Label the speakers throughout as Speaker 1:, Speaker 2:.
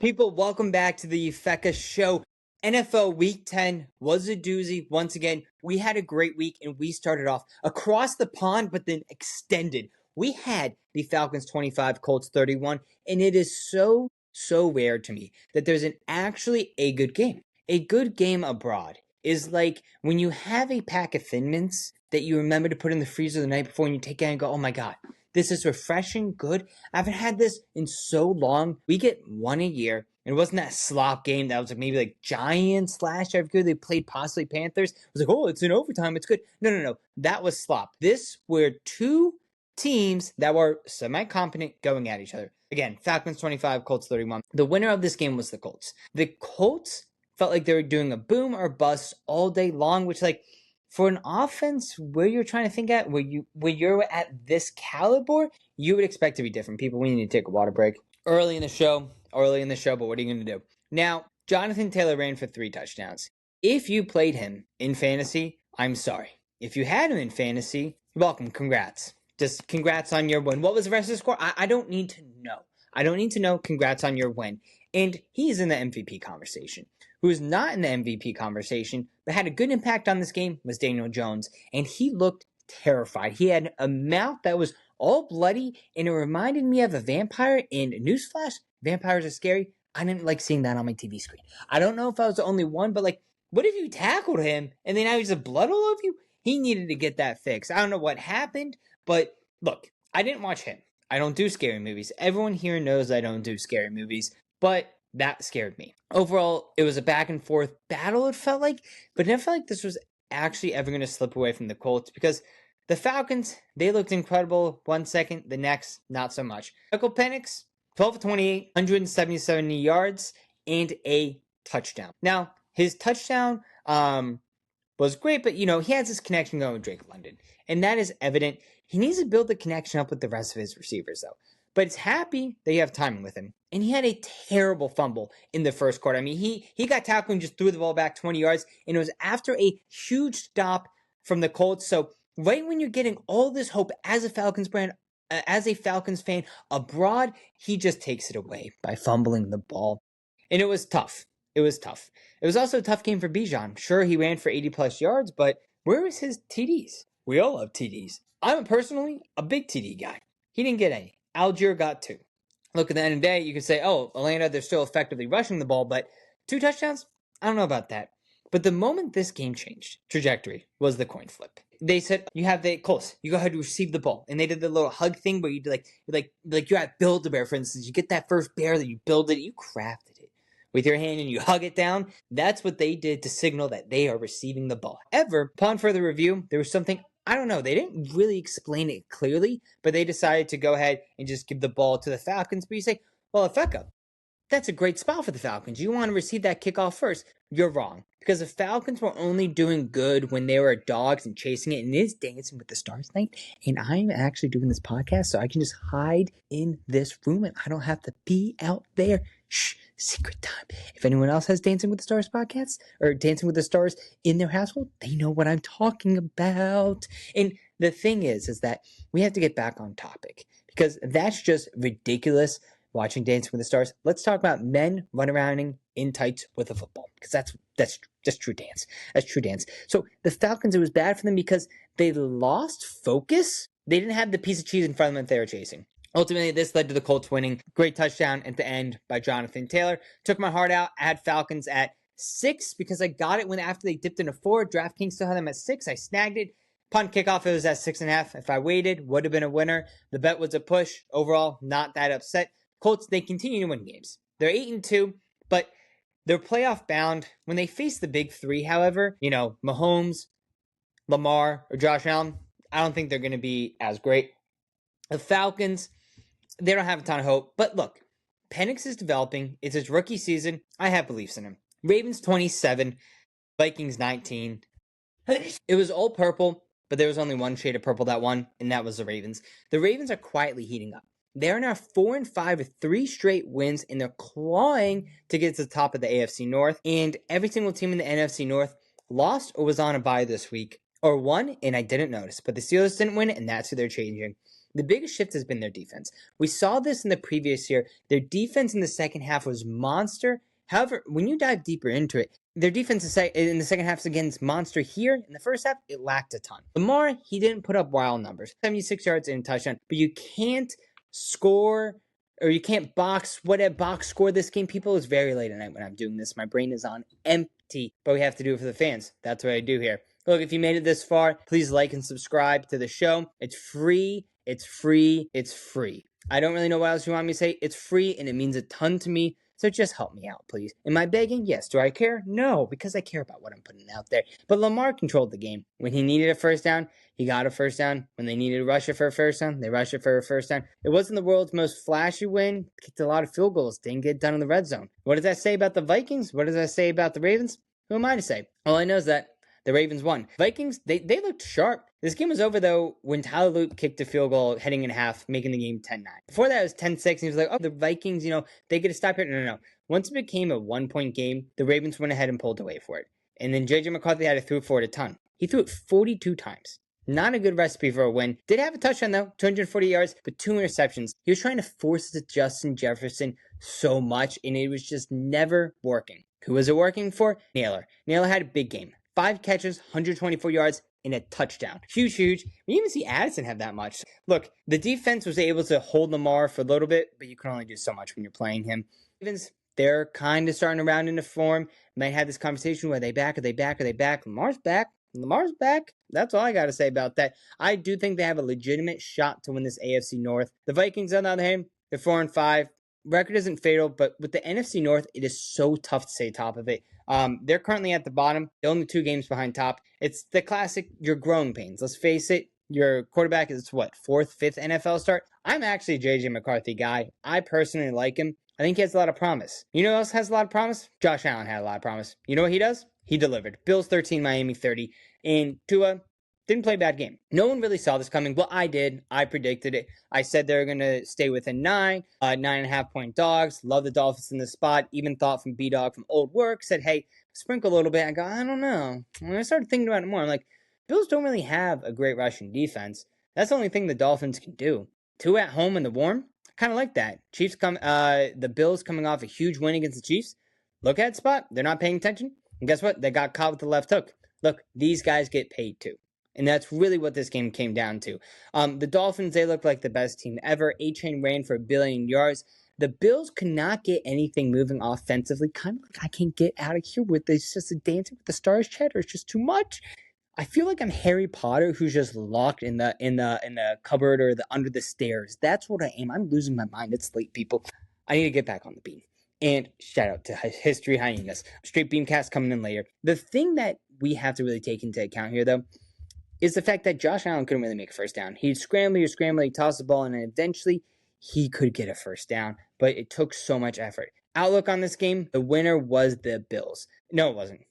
Speaker 1: People, welcome back to the Affaka show. NFL Week 10 was a doozy. Once again, we had a great week and we started off across the pond, but then extended. We had the Falcons 25, Colts 31, and it is so rare to me that there's actually a good game. A good game abroad is like when you have a pack of Thin Mints that you remember to put in the freezer the night before and you take it and go, oh my God, this is refreshing, good. I haven't had this in so long. We get one a year. And it wasn't that slop game that was like maybe like Giants last year. I forget they played possibly Panthers. It was like, oh, it's in overtime. It's good. No. That was slop. This were two teams that were semi-competent going at each other. Again, Falcons 25, Colts 31. The winner of this game was the Colts. The Colts felt like they were doing a boom or bust all day long, which like for an offense where you're trying to think at, where you're at this caliber, you would expect to be different. People, we need to take a water break. Early in the show, but what are you going to do? Now, Jonathan Taylor ran for 3 touchdowns. If you played him in fantasy, I'm sorry. If you had him in fantasy, welcome, congrats. Just congrats on your win. What was the rest of the score? I don't need to know. I don't need to know. Congrats on your win. And he's in the MVP conversation. Who's not in the MVP conversation, but had a good impact on this game was Daniel Jones. And he looked terrified. He had a mouth that was all bloody, and it reminded me of a vampire. And newsflash, vampires are scary. I didn't like seeing that on my TV screen. I don't know if I was the only one, but like, what if you tackled him and then now he's just blood all over you? He needed to get that fixed. I don't know what happened, but look, I didn't watch him. I don't do scary movies. Everyone here knows I don't do scary movies, but that scared me. Overall, it was a back and forth battle, it felt like, but it never felt like this was actually ever going to slip away from the Colts because the Falcons, they looked incredible 1 second, the next, not so much. Michael Penix, 12 of 28, 177 yards, and a touchdown. Now, his touchdown was great, but, he has this connection going with Drake London, and that is evident. He needs to build the connection up with the rest of his receivers, though. But it's happy that you have timing with him. And he had a terrible fumble in the first quarter. I mean, he got tackled and just threw the ball back 20 yards, and it was after a huge stop from the Colts. So right when you're getting all this hope as a Falcons fan abroad, he just takes it away by fumbling the ball. And it was tough. It was also a tough game for Bijan. Sure, he ran for 80-plus yards, but where was his TDs? We all love TDs. I'm personally a big TD guy. He didn't get any. Algier got 2. Look, at the end of the day, you could say, oh, Atlanta, they're still effectively rushing the ball, but 2 touchdowns? I don't know about that. But the moment this game changed trajectory was the coin flip. They said, you have the Colts, you go ahead and receive the ball. And they did the little hug thing where you do like you're at Build-A-Bear, for instance. You get that first bear that you build it, you crafted it with your hand and you hug it down. That's what they did to signal that they are receiving the ball. However, upon further review, there was something, I don't know, they didn't really explain it clearly, but they decided to go ahead and just give the ball to the Falcons. But you say, well, Affaka, that's a great spot for the Falcons. You want to receive that kickoff first. You're wrong. Because the Falcons were only doing good when they were dogs and chasing it. And it is Dancing with the Stars night. And I'm actually doing this podcast so I can just hide in this room and I don't have to be out there. Shh, secret time. If anyone else has Dancing with the Stars podcasts or Dancing with the Stars in their household, they know what I'm talking about. And the thing is that we have to get back on topic because that's just ridiculous. Watching Dancing with the Stars. Let's talk about men running around in tights with a football because that's just true dance. That's true dance. So the Falcons, it was bad for them because they lost focus. They didn't have the piece of cheese in front of them that they were chasing. Ultimately, this led to the Colts winning. Great touchdown at the end by Jonathan Taylor. Took my heart out. I had Falcons at 6 because I got it when after they dipped into 4. DraftKings still had them at 6. I snagged it. Punt kickoff, it was at 6.5. If I waited, would have been a winner. The bet was a push. Overall, not that upset. Colts, they continue to win games. They're 8-2, but they're playoff bound. When they face the big 3, however, Mahomes, Lamar, or Josh Allen, I don't think they're going to be as great. The Falcons, they don't have a ton of hope. But look, Penix is developing. It's his rookie season. I have beliefs in him. Ravens 27, Vikings 19. It was all purple, but there was only one shade of purple that won, and that was the Ravens. The Ravens are quietly heating up. They're now 4-5 with 3 straight wins, and they're clawing to get to the top of the AFC North. And every single team in the NFC North lost or was on a bye this week, or won, and I didn't notice. But the Steelers didn't win, and that's who they're changing. The biggest shift has been their defense. We saw this in the previous year. Their defense in the second half was monster. However, when you dive deeper into it, their defense in the second half is against monster here. In the first half, it lacked a ton. Lamar, he didn't put up wild numbers. 76 yards and a touchdown. But you can't score or you can't box score this game. People, it's very late at night when I'm doing this. My brain is on empty. But we have to do it for the fans. That's what I do here. Look, if you made it this far, please like and subscribe to the show. It's free. It's free. It's free. I don't really know what else you want me to say. It's free and it means a ton to me. So just help me out, please. Am I begging? Yes. Do I care? No, because I care about what I'm putting out there. But Lamar controlled the game. When he needed a first down, he got a first down. When they needed to rush it for a first down, they rushed it for a first down. It wasn't the world's most flashy win. Kicked a lot of field goals. Didn't get done in the red zone. What does that say about the Vikings? What does that say about the Ravens? Who am I to say? All I know is that the Ravens won. Vikings, they looked sharp. This game was over, though, when Tyler Luke kicked a field goal heading in half, making the game 10-9. Before that, it was 10-6, and he was like, oh, the Vikings, they get a stop here. No. Once it became a one-point game, the Ravens went ahead and pulled away for it. And then J.J. McCarthy had to throw it for it a ton. He threw it 42 times. Not a good recipe for a win. Did have a touchdown, though, 240 yards, but 2 interceptions. He was trying to force it to Justin Jefferson so much, and it was just never working. Who was it working for? Naylor. Naylor had a big game. 5 catches, 124 yards, and a touchdown. Huge. We even see Addison have that much. Look, the defense was able to hold Lamar for a little bit, but you can only do so much when you're playing him. Ravens, they're kind of starting to round into form. Might have this conversation, are they back? Lamar's back. That's all I got to say about that. I do think they have a legitimate shot to win this AFC North. The Vikings, on the other hand, they're 4-5. Record isn't fatal, but with the NFC North, it is so tough to stay top of it. They're currently at the bottom. They're only 2 games behind top. It's the classic, you're growing pains. Let's face it, your quarterback is, 4th, 5th NFL start? I'm actually a J.J. McCarthy guy. I personally like him. I think he has a lot of promise. You know who else has a lot of promise? Josh Allen had a lot of promise. You know what he does? He delivered. Bills 13, Miami 30. And Tua didn't play a bad game. No one really saw this coming. Well, I did. I predicted it. I said they were going to stay within 9.5-point dogs. Love the Dolphins in this spot. Even thought from B-Dog from old work. Said, hey, sprinkle a little bit. I go, I don't know. When I started thinking about it more, I'm like, Bills don't really have a great rushing defense. That's the only thing the Dolphins can do. 2 at home in the warm. Kind of like that. The Bills coming off a huge win against the Chiefs. Look at spot. They're not paying attention. And guess what? They got caught with the left hook. Look, these guys get paid too. And that's really what this game came down to. The Dolphins, they looked like the best team ever. A-Chain ran for 1 billion yards. The Bills could not get anything moving offensively. Kind of like I can't get out of here with this. Just a Dancing with the Stars chatter. It's just too much. I feel like I'm Harry Potter who's just locked in the cupboard or under the stairs. That's what I am. I'm losing my mind. It's late, people. I need to get back on the beam. And shout out to History Hyenas. Straight Beamcast coming in later. The thing that we have to really take into account here, though, is the fact that Josh Allen couldn't really make a first down. He'd scramble, he'd toss the ball, and eventually he could get a first down. But it took so much effort. Outlook on this game, the winner was the Bills. No, it wasn't.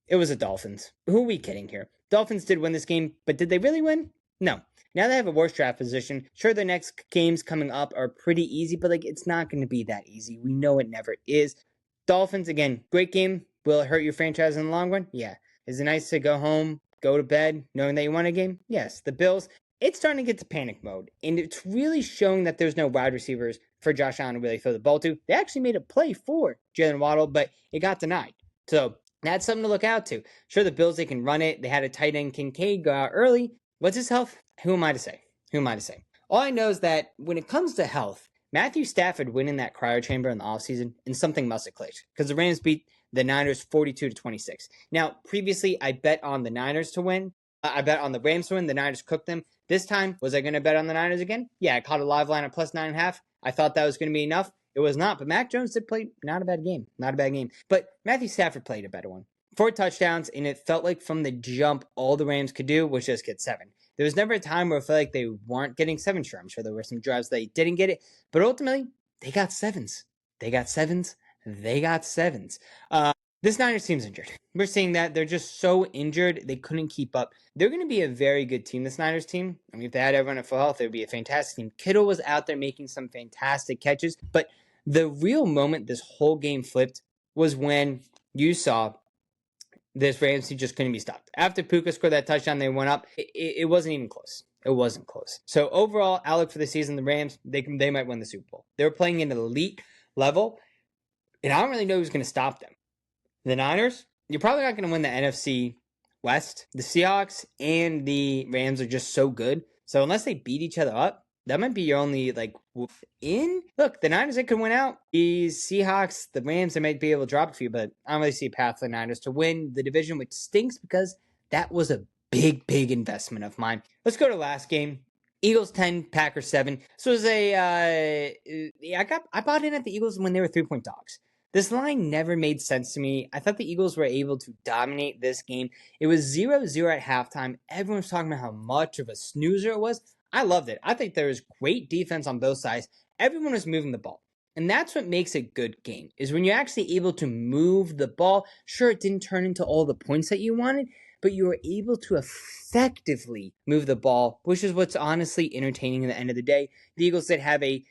Speaker 1: It was the Dolphins. Who are we kidding here? Dolphins did win this game, but did they really win? No. Now they have a worse draft position. Sure, their next games coming up are pretty easy, but it's not going to be that easy. We know it never is. Dolphins, again, great game. Will it hurt your franchise in the long run? Yeah. Is it nice to go home, go to bed, knowing that you won a game? Yes. The Bills, it's starting to get to panic mode, and it's really showing that there's no wide receivers for Josh Allen to really throw the ball to. They actually made a play for Jalen Waddle, but it got denied. So that's something to look out to. Sure, the Bills, they can run it. They had a tight end, Kincaid, go out early. What's his health? Who am I to say? All I know is that when it comes to health, Matthew Stafford winning that cryo chamber in the offseason, and something must have clicked, because the Rams beat the Niners 42-26. Now, previously, I bet on the Niners to win. I bet on the Rams to win. The Niners cooked them. This time, was I going to bet on the Niners again? Yeah, I caught a live line at plus 9.5. I thought that was going to be enough. It was not, but Mac Jones did play not a bad game. But Matthew Stafford played a better one. 4 touchdowns, and it felt like from the jump, all the Rams could do was just get 7. There was never a time where I felt like they weren't getting 7. Sure, I'm sure there were some drives they didn't get it, but ultimately, they got 7s. This Niners team's injured. We're seeing that. They're just so injured, they couldn't keep up. They're going to be a very good team, this Niners team. I mean, if they had everyone at full health, it would be a fantastic team. Kittle was out there making some fantastic catches, but the real moment this whole game flipped was when you saw this Rams team just couldn't be stopped. After Puka scored that touchdown, they went up. It wasn't even close. It wasn't close. So overall, outlook for the season, the Rams, they might win the Super Bowl. They were playing at an elite level, and I don't really know who's going to stop them. The Niners, you're probably not going to win the NFC West. The Seahawks and the Rams are just so good. So unless they beat each other up, that might be your only, in. Look, the Niners, they could win out. The Seahawks, the Rams, they might be able to drop a few, but I don't really see a path for the Niners to win the division, which stinks because that was a big investment of mine. Let's go to last game. Eagles 10, Packers 7. So it was I bought in at the Eagles when they were 3-point dogs. This line never made sense to me. I thought the Eagles were able to dominate this game. It was 0-0 at halftime. Everyone was talking about how much of a snoozer it was. I loved it. I think there was great defense on both sides. Everyone was moving the ball. And that's what makes a good game, is when you're actually able to move the ball. Sure, it didn't turn into all the points that you wanted, but you were able to effectively move the ball, which is what's honestly entertaining at the end of the day. The Eagles did have a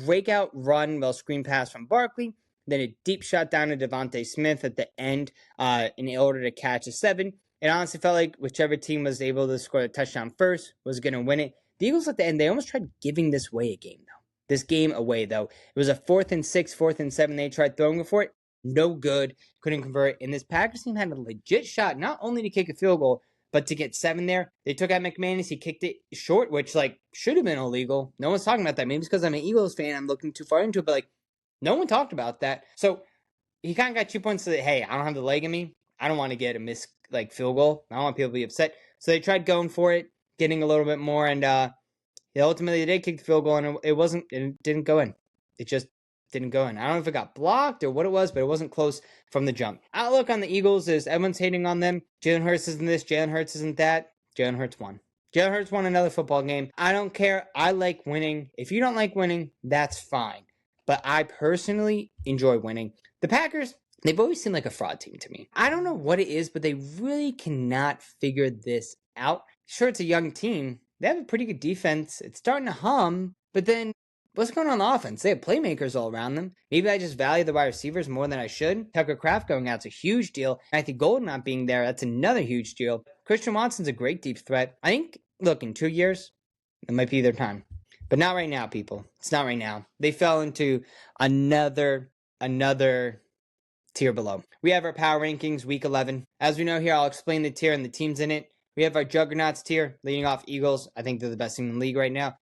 Speaker 1: breakout run, screen pass from Barkley, then a deep shot down to Devontae Smith at the end in order to catch a 7. It honestly felt like whichever team was able to score a touchdown first was going to win it. The Eagles at the end, they almost tried giving this away, This game away, though. It was a 4th and 6, 4th and 7. They tried throwing for it. No good. Couldn't convert. And this Packers team had a legit shot, not only to kick a field goal, but to get 7 there. They took out McManus. He kicked it short, which, should have been illegal. No one's talking about that. Maybe it's because I'm an Eagles fan. I'm looking too far into it, but, no one talked about that. So he kind of got 2 points that, hey, I don't have the leg in me. I don't want to get a missed field goal. I don't want people to be upset. So they tried going for it, getting a little bit more, and ultimately they did kick the field goal, and it didn't go in. It just didn't go in. I don't know if it got blocked or what it was, but it wasn't close from the jump. Outlook on the Eagles is everyone's hating on them. Jalen Hurts isn't this, Jalen Hurts isn't that. Jalen Hurts won. Jalen Hurts won another football game. I don't care. I like winning. If you don't like winning, that's fine. But I personally enjoy winning. The Packers, they've always seemed like a fraud team to me. I don't know what it is, but they really cannot figure this out. Sure, it's a young team. They have a pretty good defense. It's starting to hum. But then, what's going on the offense? They have playmakers all around them. Maybe I just value the wide receivers more than I should. Tucker Kraft going out's a huge deal. And I think Gold not being there, that's another huge deal. Christian Watson's a great deep threat. I think, look, in 2 years, it might be their time. But not right now, people. It's not right now. They fell into another tier below. We have our power rankings, week 11. As we know here, I'll explain the tier and the teams in it. We have our Juggernauts tier, leading off Eagles. I think they're the best team in the league right now.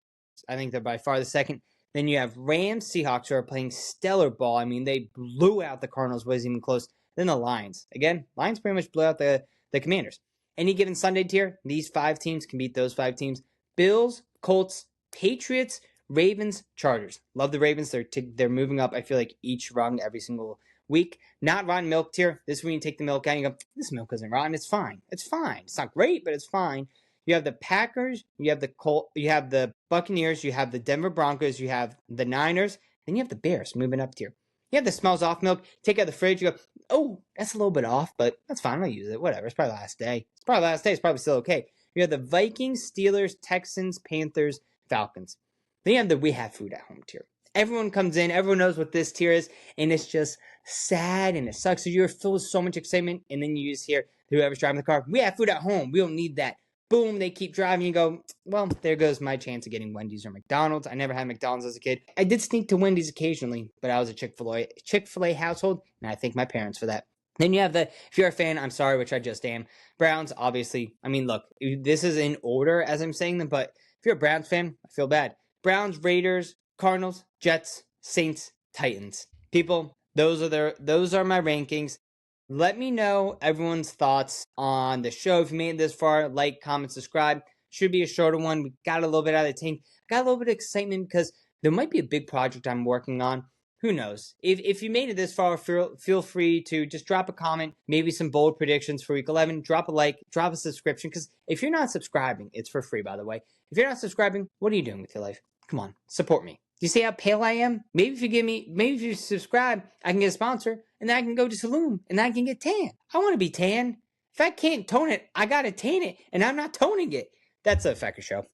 Speaker 1: I think they're by far the second. Then you have Rams, Seahawks, who are playing stellar ball. I mean, they blew out the Cardinals, wasn't even close. Then the Lions. Again, Lions pretty much blew out the Commanders. Any given Sunday tier, these 5 teams can beat those 5 teams. Bills, Colts, Patriots, Ravens, Chargers. Love the Ravens. They're moving up, I feel like, each rung every single week. Not rotten milk tier. This is when you take the milk out and you go, this milk isn't rotten. It's fine. It's fine. It's not great, but it's fine. You have the Packers, you have the Colts, you have the Buccaneers, you have the Denver Broncos, you have the Niners, then you have the Bears moving up tier. You have the smells off milk. Take out the fridge. You go, oh, that's a little bit off, but that's fine. I'll use it. Whatever. It's probably last day. It's probably still okay. You have the Vikings, Steelers, Texans, Panthers, Falcons. Then you have the we have food at home tier. Everyone comes in. Everyone knows what this tier is, and it's just sad and it sucks. So you're filled with so much excitement, and then you just hear whoever's driving the car, we have food at home. We don't need that. Boom, they keep driving. You go, well, there goes my chance of getting Wendy's or McDonald's. I never had McDonald's as a kid. I did sneak to Wendy's occasionally, but I was a Chick-fil-A household, and I thank my parents for that. Then you have if you're a fan, I'm sorry, which I just am. Browns, obviously. I mean, look, this is in order as I'm saying them, but if you're a Browns fan, I feel bad. Browns, Raiders, Cardinals, Jets, Saints, Titans. People, those are my rankings. Let me know everyone's thoughts on the show. If you made it this far, like, comment, subscribe. Should be a shorter one. We got a little bit out of the tank. Got a little bit of excitement because there might be a big project I'm working on. Who knows? If you made it this far, feel free to just drop a comment, maybe some bold predictions for week 11. Drop a like, drop a subscription, because if you're not subscribing, it's for free, by the way. If you're not subscribing, what are you doing with your life? Come on, support me. Do you see how pale I am? Maybe if you subscribe, I can get a sponsor, and then I can go to Saloon, and I can get tan. I want to be tan. If I can't tone it, I got to tan it, and I'm not toning it. That's a Affaka show.